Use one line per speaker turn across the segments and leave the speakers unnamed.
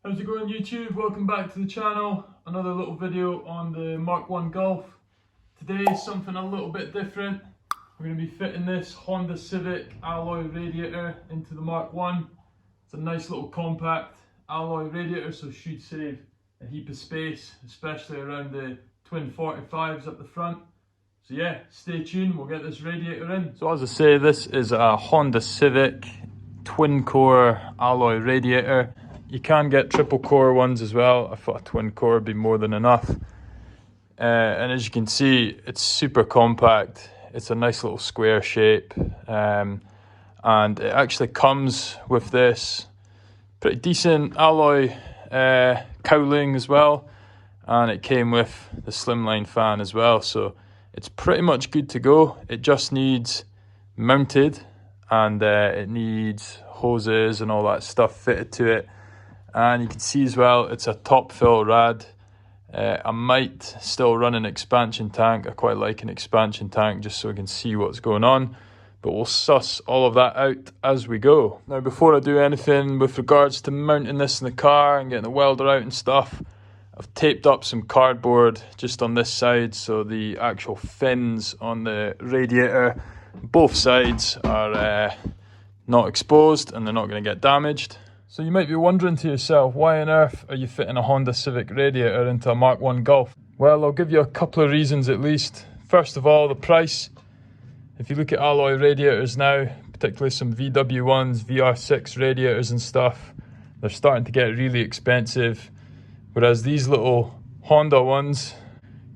How's it going, YouTube? Welcome back to the channel. Another little video on the MK1 Golf. Today is something a little bit different. We're going to be fitting this Honda Civic alloy radiator into the MK1. It's a nice little compact alloy radiator, so should save a heap of space, especially around the twin 45s up the front. So yeah, stay tuned, we'll get this radiator in. So as I say, this is a Honda Civic twin core alloy radiator. You can get triple core ones as well. I thought a twin core would be more than enough. And as you can see, it's super compact. It's a nice little square shape. And it actually comes with this pretty decent alloy cowling as well. And it came with the slimline fan as well. So it's pretty much good to go. It just needs mounted and it needs hoses and all that stuff fitted to it. And you can see as well, it's a top fill rad. I might still run an expansion tank. I quite like an expansion tank just so we can see what's going on. But we'll suss all of that out as we go. Now, before I do anything with regards to mounting this in the car and getting the welder out and stuff, I've taped up some cardboard just on this side so the actual fins on the radiator, both sides, are not exposed and they're not going to get damaged. So you might be wondering to yourself, why on earth are you fitting a Honda Civic radiator into a MK1 Golf? Well, I'll give you a couple of reasons at least. First of all, the price. If you look at alloy radiators now, particularly some VW1s, VR6 radiators and stuff, they're starting to get really expensive. Whereas these little Honda ones,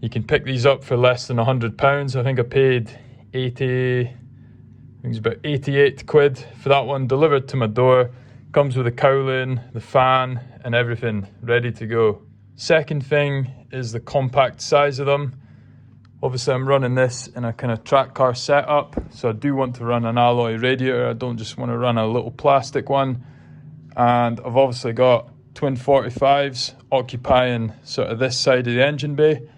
you can pick these up for less than £100. I think I paid 88 quid for that one, delivered to my door. Comes with a cowling, the fan and everything ready to go. Second thing is the compact size of them. Obviously I'm running this in a kind of track car setup, so I do want to run an alloy radiator. I don't just want to run a little plastic one. And I've obviously got twin 45s occupying sort of this side of the engine bay.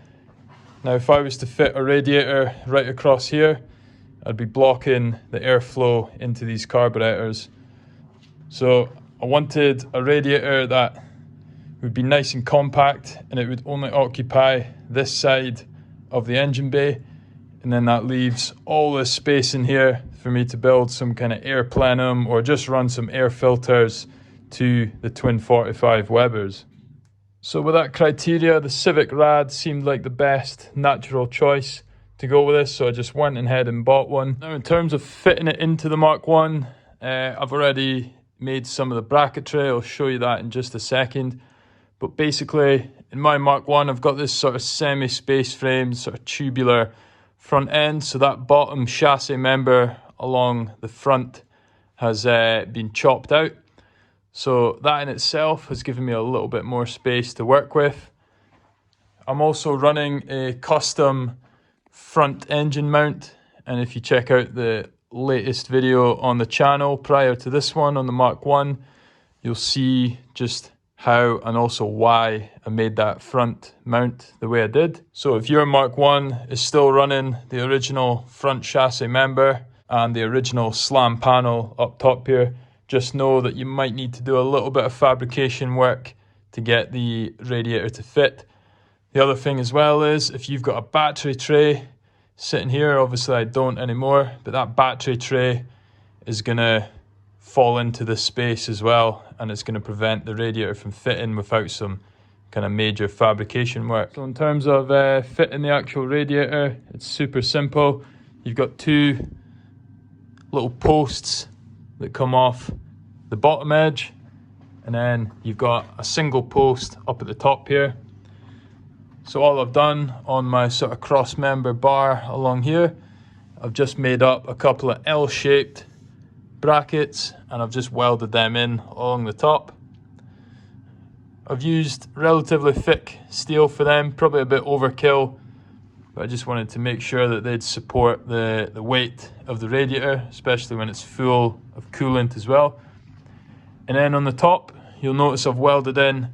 Now if I was to fit a radiator right across here, I'd be blocking the airflow into these carburetors. So I wanted a radiator that would be nice and compact and it would only occupy this side of the engine bay, and then that leaves all this space in here for me to build some kind of air plenum or just run some air filters to the twin 45 Webers. So with that criteria, the Civic Rad seemed like the best natural choice to go with this, so I just went ahead and bought one. Now in terms of fitting it into the MK1, I've already made some of the bracketry. I'll show you that in just a second. But basically, in my MK1, I've got this sort of semi-space frame, sort of tubular front end. So that bottom chassis member along the front has been chopped out. So that in itself has given me a little bit more space to work with. I'm also running a custom front engine mount. And if you check out the latest video on the channel prior to this one on the MK1, you'll see just how and also why I made that front mount the way I did. So if your MK1 is still running the original front chassis member and the original slam panel up top here, just know that you might need to do a little bit of fabrication work to get the radiator to fit. The other thing as well is if you've got a battery tray sitting here, obviously I don't anymore, but that battery tray is going to fall into this space as well, and it's going to prevent the radiator from fitting without some kind of major fabrication work. So in terms of fitting the actual radiator, it's super simple. You've got two little posts that come off the bottom edge, and then you've got a single post up at the top here. So all I've done on my sort of cross member bar along here, I've just made up a couple of L-shaped brackets and I've just welded them in along the top. I've used relatively thick steel for them, probably a bit overkill, but I just wanted to make sure that they'd support the weight of the radiator, especially when it's full of coolant as well. And then on the top, you'll notice I've welded in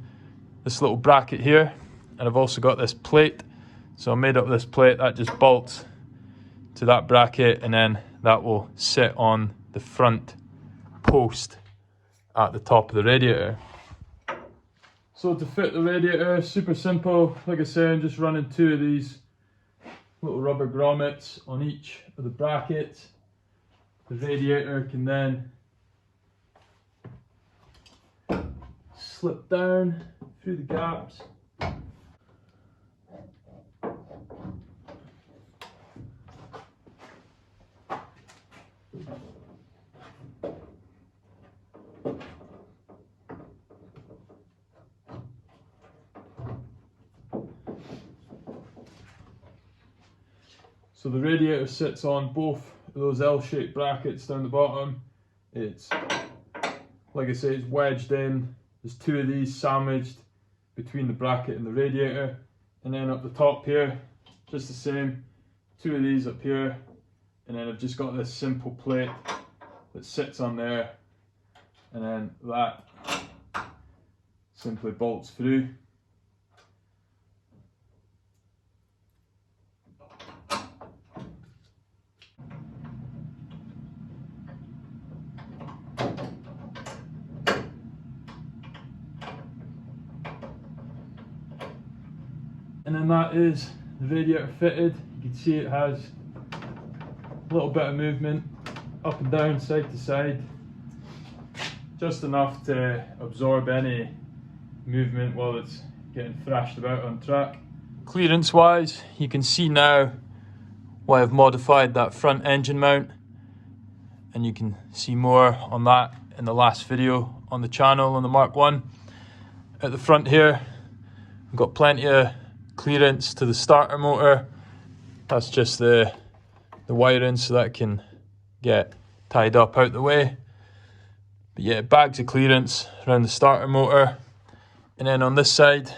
this little bracket here. And I've also got this plate. So I made up this plate that just bolts to that bracket, and then that will sit on the front post at the top of the radiator. So to fit the radiator, super simple. Like I say, I'm just running 2 of these little rubber grommets on each of the brackets. The radiator can then slip down through the gaps. So the radiator sits on both of those L-shaped brackets down the bottom. It's, like I say, it's wedged in. There's 2 of these sandwiched between the bracket and the radiator. And then up the top here, just the same, 2 of these up here. And then I've just got this simple plate that sits on there. And then that simply bolts through. And then that is the radiator fitted. You can see it has a little bit of movement up and down, side to side, just enough to absorb any movement while it's getting thrashed about on track. Clearance wise, you can see now why I've modified that front engine mount, and you can see more on that in the last video on the channel on the Mark 1. At the front here, I've got plenty of clearance to the starter motor. That's just the wiring so that can get tied up out the way. But yeah, bags of clearance around the starter motor. And then on this side,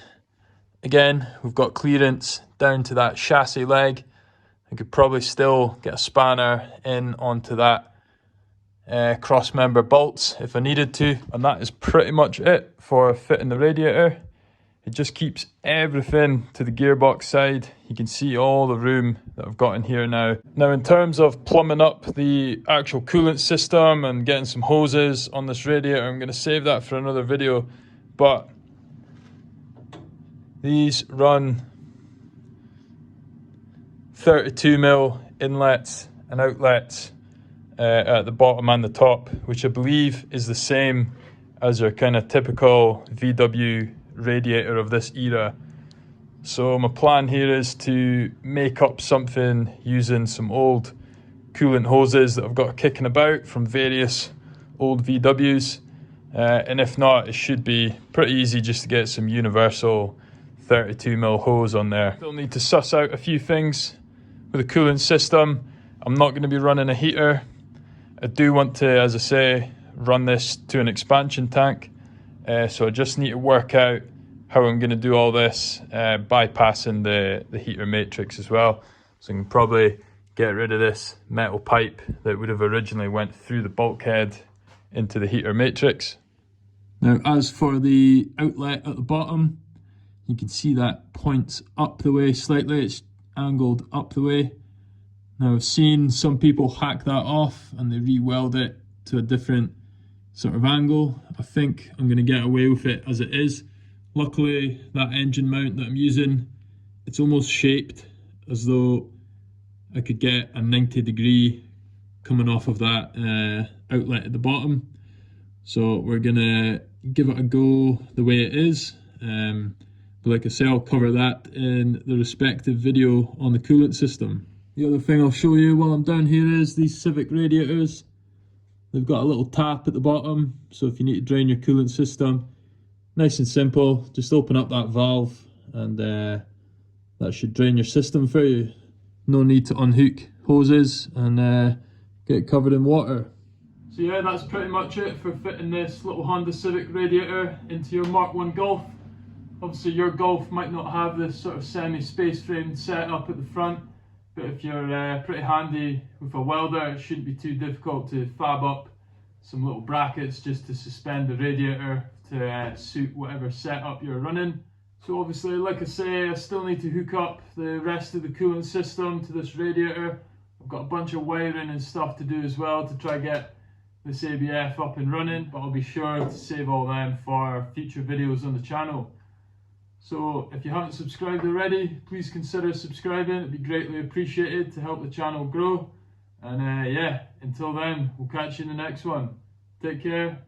again, we've got clearance down to that chassis leg. I could probably still get a spanner in onto that cross member bolts if I needed to. And that is pretty much it for fitting the radiator. It just keeps everything to the gearbox side. You can see all the room that I've got in here now. Now in terms of plumbing up the actual coolant system and getting some hoses on this radiator, I'm going to save that for another video. But these run 32mm inlets and outlets at the bottom and the top, which I believe is the same as your kind of typical VW radiator of this era. So my plan here is to make up something using some old coolant hoses that I've got kicking about from various old VWs, and if not, it should be pretty easy just to get some universal 32mm hose on there. Still need to suss out a few things with the coolant system. I'm not going to be running a heater. I do want to, as I say, run this to an expansion tank. So I just need to work out how I'm going to do all this, bypassing the heater matrix as well. So I can probably get rid of this metal pipe that would have originally went through the bulkhead into the heater matrix. Now as for the outlet at the bottom, you can see that points up the way slightly. It's angled up the way. Now I've seen some people hack that off and they re-weld it to a different sort of angle. I think I'm going to get away with it as it is. Luckily, that engine mount that I'm using, it's almost shaped as though I could get a 90-degree coming off of that outlet at the bottom. So we're going to give it a go the way it is. But like I say, I'll cover that in the respective video on the coolant system. The other thing I'll show you while I'm down here is these Civic radiators. They've got a little tap at the bottom, so if you need to drain your coolant system, nice and simple, just open up that valve and that should drain your system for you. No need to unhook hoses and get it covered in water. So yeah, that's pretty much it for fitting this little Honda Civic radiator into your Mark 1 Golf. Obviously your Golf might not have this sort of semi-space frame setup at the front, but if you're pretty handy with a welder, it shouldn't be too difficult to fab up some little brackets just to suspend the radiator to suit whatever setup you're running. So obviously, like I say, I still need to hook up the rest of the coolant system to this radiator. I've got a bunch of wiring and stuff to do as well to try get this ABF up and running, but I'll be sure to save all them for future videos on the channel. So if you haven't subscribed already, please consider subscribing. It'd be greatly appreciated to help the channel grow. And yeah, until then, we'll catch you in the next one. Take care.